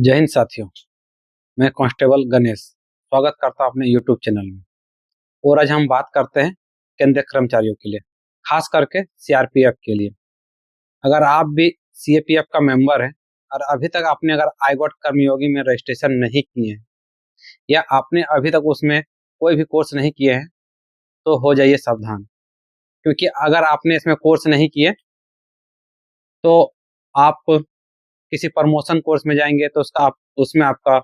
जय हिंद साथियों। मैं कांस्टेबल गणेश स्वागत करता हूं अपने यूट्यूब चैनल में। और आज हम बात करते हैं केंद्रीय कर्मचारियों के लिए, खास करके सीआरपीएफ के लिए। अगर आप भी सीएपीएफ का मेंबर हैं और अभी तक आपने अगर आईगॉट कर्मयोगी में रजिस्ट्रेशन नहीं किए हैं या आपने अभी तक उसमें कोई भी कोर्स नहीं किए हैं तो हो जाइए सावधान, क्योंकि अगर आपने इसमें कोर्स नहीं किए तो आप किसी प्रमोशन कोर्स में जाएंगे तो उसमें आपका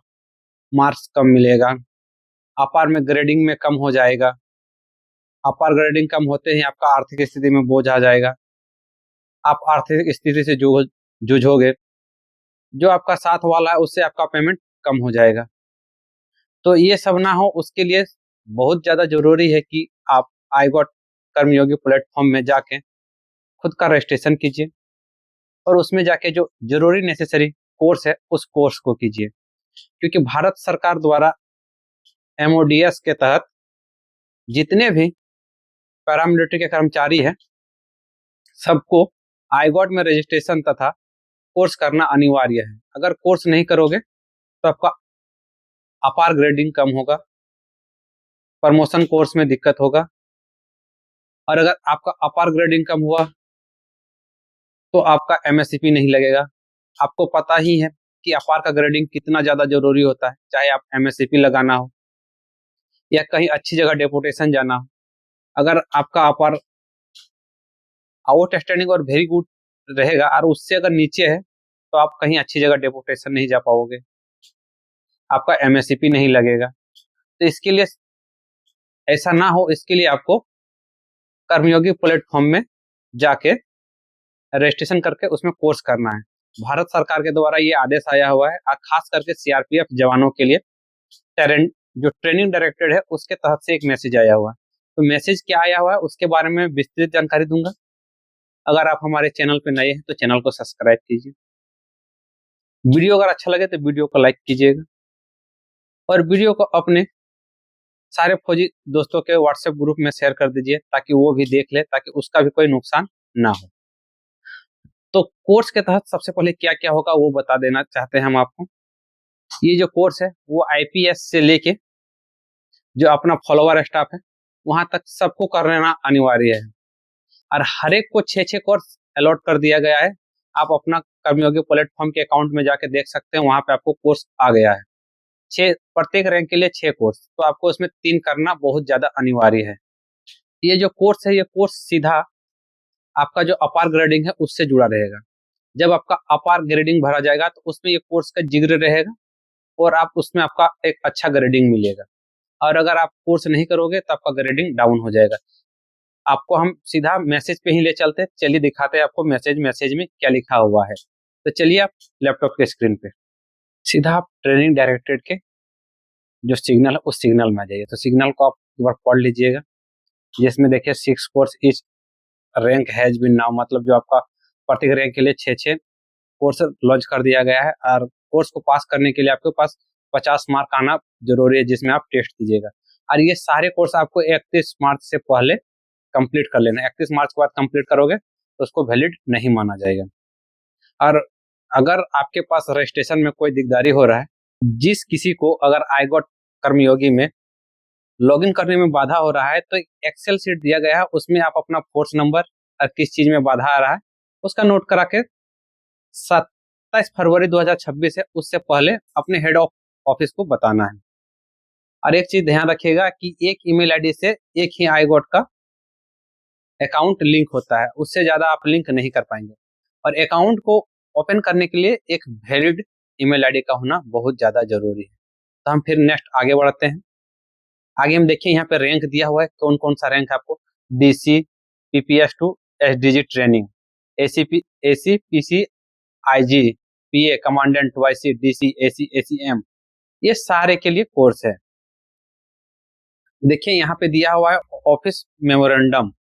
मार्क्स कम मिलेगा, अपार में ग्रेडिंग में कम हो जाएगा। अपार ग्रेडिंग कम होते ही आपका आर्थिक स्थिति में बोझ आ जाएगा। आप आर्थिक स्थिति से जूझोगे, जो आपका साथ वाला है उससे आपका पेमेंट कम हो जाएगा। तो ये सब ना हो उसके लिए बहुत ज़्यादा जरूरी है कि आप आईगॉट कर्मयोगी प्लेटफॉर्म में जाके खुद का रजिस्ट्रेशन कीजिए और उसमें जाके जो जरूरी नेसेसरी कोर्स है उस कोर्स को कीजिए, क्योंकि भारत सरकार द्वारा एमओडीएस के तहत जितने भी पैरामिलिट्री के कर्मचारी हैं सबको आईगॉट में रजिस्ट्रेशन तथा कोर्स करना अनिवार्य है। अगर कोर्स नहीं करोगे तो आपका अपार ग्रेडिंग कम होगा, प्रमोशन कोर्स में दिक्कत होगा। और अगर आपका अपार ग्रेडिंग कम हुआ तो आपका एमएससीपी नहीं लगेगा। आपको पता ही है कि अपार का ग्रेडिंग कितना ज़्यादा जरूरी होता है, चाहे आप एमएससीपी लगाना हो या कहीं अच्छी जगह डेपुटेशन जाना हो। अगर आपका अपार आउटस्टैंडिंग और वेरी गुड रहेगा और उससे अगर नीचे है तो आप कहीं अच्छी जगह डेपुटेशन नहीं जा पाओगे, आपका एमएससीपी नहीं लगेगा। तो इसके लिए ऐसा ना हो, इसके लिए आपको कर्मयोगी प्लेटफॉर्म में जाके रजिस्ट्रेशन करके उसमें कोर्स करना है। भारत सरकार के द्वारा ये आदेश आया हुआ है और खास करके सीआरपीएफ जवानों के लिए जो ट्रेनिंग डायरेक्टेड है उसके तहत से एक मैसेज आया हुआ है। तो मैसेज क्या आया हुआ है उसके बारे में विस्तृत जानकारी दूंगा। अगर आप हमारे चैनल पर नए हैं तो चैनल को सब्सक्राइब कीजिए। वीडियो अगर अच्छा लगे तो वीडियो को लाइक कीजिएगा और वीडियो को अपने सारे फौजी दोस्तों के व्हाट्सएप ग्रुप में शेयर कर दीजिए ताकि वो भी देख ले, ताकि उसका भी कोई नुकसान ना हो। तो कोर्स के तहत सबसे पहले क्या क्या होगा वो बता देना चाहते हैं हम आपको। ये जो कोर्स है वो आईपीएस से लेके जो अपना फॉलोवर स्टाफ है वहां तक सबको कर लेना अनिवार्य है और हर एक को 6 कोर्स अलॉट कर दिया गया है। आप अपना कर्मयोगी प्लेटफॉर्म के अकाउंट में जाके देख सकते हैं, वहां पे आपको कोर्स आ गया है। 6 प्रत्येक रैंक के लिए 6 कोर्स, तो आपको इसमें 3 करना बहुत ज्यादा अनिवार्य है। ये जो कोर्स है ये कोर्स सीधा आपका जो अपार ग्रेडिंग है उससे जुड़ा रहेगा। जब आपका अपार ग्रेडिंग भरा जाएगा तो उसमें ये कोर्स का जिक्र रहेगा और आप उसमें आपका एक अच्छा ग्रेडिंग मिलेगा। और अगर आप कोर्स नहीं करोगे तो आपका ग्रेडिंग डाउन हो जाएगा। आपको हम सीधा मैसेज पे ही ले चलते, चलिए दिखाते हैं आपको मैसेज में क्या लिखा हुआ है। तो चलिए आप लैपटॉप के स्क्रीन पे सीधा आप ट्रेनिंग डायरेक्टेड के जो सिग्नल है उस सिग्नल में आ जाइए। तो सिग्नल को आप एक बार पढ़ लीजिएगा, जिसमें देखिए 6 course each rank has been now, मतलब जो आपका प्रत्येक रैंक के लिए 6 कोर्स लॉन्च कर दिया गया है। और कोर्स को पास करने के लिए आपके पास 50 मार्क आना जरूरी है, जिसमें आप टेस्ट दीजिएगा। और ये सारे कोर्स आपको 31 मार्च से पहले कंप्लीट कर लेना। 31 मार्च के बाद कंप्लीट करोगे तो उसको वैलिड नहीं माना जाएगा। और अगर आपके पास रजिस्ट्रेशन में कोई दिकदारी हो रहा है, जिस किसी को अगर आईगॉट कर्मयोगी में लॉगिन करने में बाधा हो रहा है, तो एक्सेल शीट दिया गया है, उसमें आप अपना फोर्स नंबर और किस चीज में बाधा आ रहा है उसका नोट करा के 27 फरवरी 2026 है उससे पहले अपने हेड ऑफ ऑफिस को बताना है। और एक चीज ध्यान रखिएगा कि एक ईमेल आईडी से एक ही आईगॉट का अकाउंट लिंक होता है, उससे ज्यादा आप लिंक नहीं कर पाएंगे। और अकाउंट को ओपन करने के लिए एक वैलिड ईमेल आईडी का होना बहुत ज्यादा जरूरी है। तो हम फिर नेक्स्ट आगे बढ़ते हैं। आगे हम देखिए यहाँ पे रैंक दिया हुआ है, कौन कौन सा रैंक है आपको। डीसी, पीपीएस2, SDG training, AC PC, IG, PA, commandant, YC, DC, AC, ACM, ये सारे के लिए कोर्स है। देखिए यहाँ पे दिया हुआ है ऑफिस मेमोरेंडम,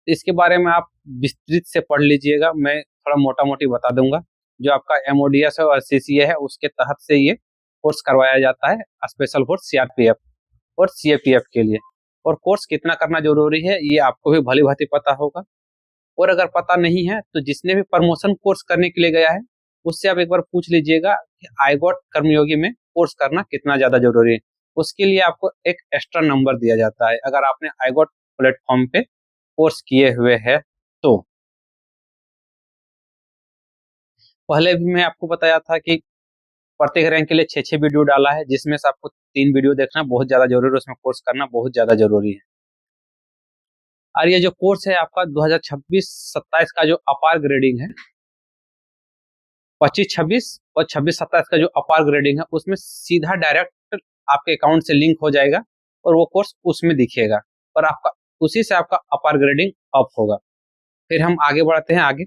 इसके बारे में आप विस्तृत से पढ़ लीजिएगा, मैं थोड़ा मोटा मोटी बता दूंगा। जो आपका एमओडीएस है और सीसीए है उसके तहत से ये कोर्स करवाया जाता है, स्पेशल फोर्स सीआरपीएफ और सीएपीएफ के लिए। और कोर्स कितना करना जरूरी है ये आपको भी भली भांति पता होगा। और अगर पता नहीं है तो जिसने भी प्रमोशन कोर्स करने के लिए गया है उससे आप एक बार पूछ लीजिएगा कि आईगॉट कर्मयोगी में कोर्स करना कितना ज्यादा जरूरी है। उसके लिए आपको एक एक्स्ट्रा नंबर दिया जाता है अगर आपने आईगॉट प्लेटफॉर्म पे कोर्स किए हुए हैं तो। पहले भी मैं आपको बताया था कि प्रत्येक रैंक के लिए 6-6 वीडियो डाला है, जिसमें से आपको 3 वीडियो देखना बहुत ज्यादा जरूरी है, उसमें कोर्स करना बहुत ज्यादा जरूरी है। और ये जो कोर्स है आपका 2026-27 का जो अपार ग्रेडिंग है, 25-26 और 26-27 का जो अपार ग्रेडिंग है, उसमें सीधा डायरेक्ट आपके अकाउंट से लिंक हो जाएगा और वो कोर्स उसमें दिखेगा और आपका उसी से आपका अपार ग्रेडिंग अप होगा। फिर हम आगे बढ़ते हैं। आगे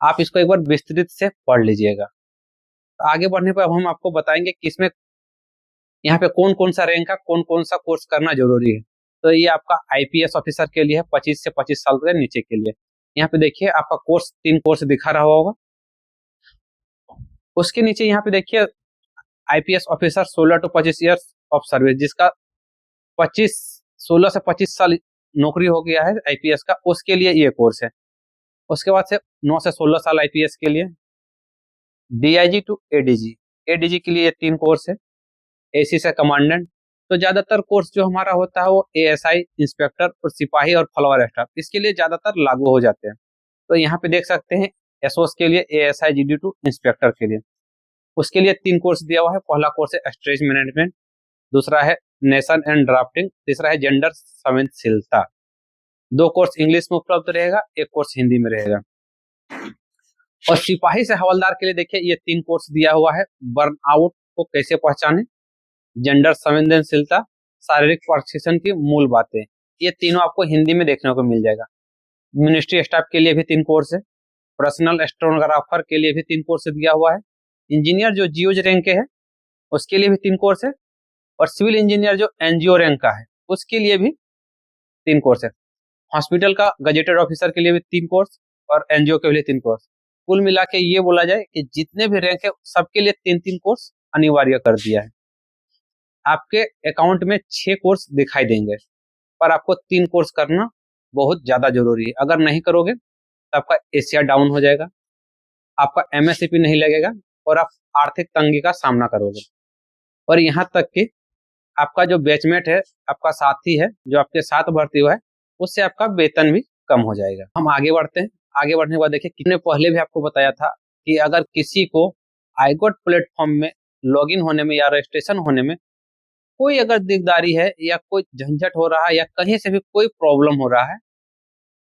आप इसको एक बार विस्तृत से पढ़ लीजिएगा। तो आगे बढ़ने पर अब हम आपको बताएंगे कि इसमें यहाँ पे कौन कौन सा रैंक का कौन कौन सा कोर्स करना जरूरी है। तो ये आपका आईपीएस ऑफिसर के लिए है, 25 से 25 साल के नीचे के लिए। यहाँ पे देखिए आपका कोर्स 3 कोर्स दिखा रहा होगा। उसके नीचे यहाँ पे देखिए IPS officer 16 to 25 years of service, जिसका 16 से 25 साल नौकरी हो गया है आईपीएस का, उसके लिए ये कोर्स है। उसके बाद से 9 से 16 साल आईपीएस के लिए, डीआईजी टू एडीजी, एडीजी के लिए 3 कोर्स है, एसी से कमांडेंट। तो ज्यादातर कोर्स जो हमारा होता है वो एएसआई, इंस्पेक्टर और सिपाही और फ्लावर स्टाफ, इसके लिए ज्यादातर लागू हो जाते हैं। तो यहाँ पे देख सकते हैं एसओस के लिए एएसआई जीडी टू इंस्पेक्टर के लिए, उसके लिए 3 कोर्स दिया हुआ है। पहला कोर्स है स्ट्रेस मैनेजमेंट, दूसरा है नेशन एंड ड्राफ्टिंग, तीसरा है जेंडर संवेदनशीलता। 2 कोर्स इंग्लिश में उपलब्ध रहेगा, 1 कोर्स हिंदी में रहेगा। और सिपाही से हवलदार के लिए देखिए ये 3 कोर्स दिया हुआ है। बर्नआउट को कैसे पहचाने, जेंडर संवेदनशीलता, शारीरिक प्रशिक्षण की मूल बातें, ये तीनों आपको हिंदी में देखने को मिल जाएगा। मिनिस्ट्री स्टाफ के लिए भी 3 कोर्स है, पर्सनल स्टेनोग्राफर के लिए भी 3 कोर्स दिया हुआ है, इंजीनियर जो जीओज रैंक के है उसके लिए भी 3 कोर्स है, और सिविल इंजीनियर जो एनजीओ रैंक का है उसके लिए भी 3 कोर्स है। हॉस्पिटल का गजेटेड ऑफिसर के लिए भी 3 कोर्स और एनजीओ के लिए 3 कोर्स। कुल मिला के ये बोला जाए कि जितने भी रैंक है सबके लिए 3-3 कोर्स अनिवार्य कर दिया है। आपके अकाउंट में 6 कोर्स दिखाई देंगे, पर आपको 3 कोर्स करना बहुत ज्यादा जरूरी है। अगर नहीं करोगे तो आपका एशिया डाउन हो जाएगा, आपका एमएससीपी नहीं लगेगा और आप आर्थिक तंगी का सामना करोगे। और यहाँ तक कि आपका जो बैचमेट है, आपका साथी है जो आपके साथ भर्ती हुआ है, उससे आपका वेतन भी कम हो जाएगा। हम आगे बढ़ते हैं। आगे बढ़ने के बाद देखिए, कितने पहले भी आपको बताया था कि अगर किसी को आईगॉट प्लेटफॉर्म में लॉगिन होने में या रजिस्ट्रेशन होने में कोई अगर दिकदारी है या कोई झंझट हो रहा है या कहीं से भी कोई प्रॉब्लम हो रहा है,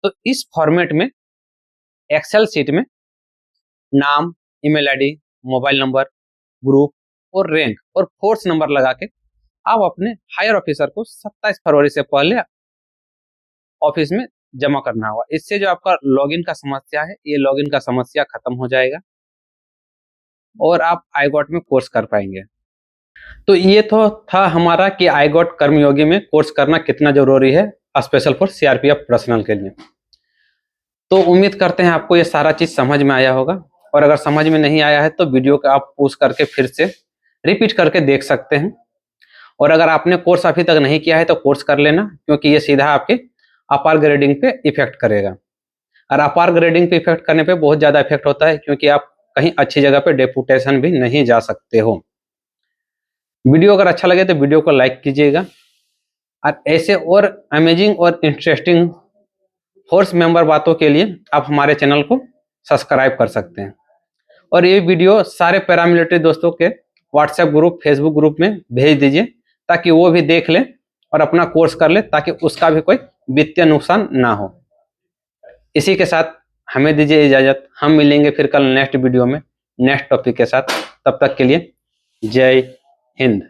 तो इस फॉर्मेट में एक्सेल शीट में नाम, email ID, mobile number, group और रैंक और फोर्स नंबर लगा के आप अपने हायर ऑफिसर को 27 फरवरी से पहले ऑफिस में जमा करना होगा। इससे जो आपका लॉगिन का समस्या है, ये लॉगिन का समस्या खत्म हो जाएगा और आप आईगॉट में कोर्स कर पाएंगे। तो ये तो था हमारा कि आईगॉट कर्मयोगी में कोर्स करना कितना जरूरी है, स्पेशल फॉर सीआरपीएफ पर्सनल के लिए। तो उम्मीद करते हैं आपको ये सारा चीज समझ में आया होगा, और अगर समझ में नहीं आया है तो वीडियो को आप पॉज करके फिर से रिपीट करके देख सकते हैं। और अगर आपने कोर्स अभी तक नहीं किया है तो कोर्स कर लेना, क्योंकि ये सीधा आपके अपार ग्रेडिंग पे इफेक्ट करेगा। और अपार ग्रेडिंग पे इफेक्ट करने पे बहुत ज्यादा इफेक्ट होता है, क्योंकि आप कहीं अच्छी जगह पे डेपुटेशन भी नहीं जा सकते हो। वीडियो अगर अच्छा लगे तो वीडियो को लाइक कीजिएगा, और ऐसे और अमेजिंग और इंटरेस्टिंग फोर्स मेंबर बातों के लिए आप हमारे चैनल को सब्सक्राइब कर सकते हैं। और ये वीडियो सारे पैरामिलिट्री दोस्तों के व्हाट्सएप ग्रुप, फेसबुक ग्रुप में भेज दीजिए, ताकि वो भी देख लें और अपना कोर्स कर ले, ताकि उसका भी कोई वित्तीय नुकसान ना हो। इसी के साथ हमें दीजिए इजाजत। हम मिलेंगे फिर कल नेक्स्ट वीडियो में नेक्स्ट टॉपिक के साथ। तब तक के लिए जय हिंद।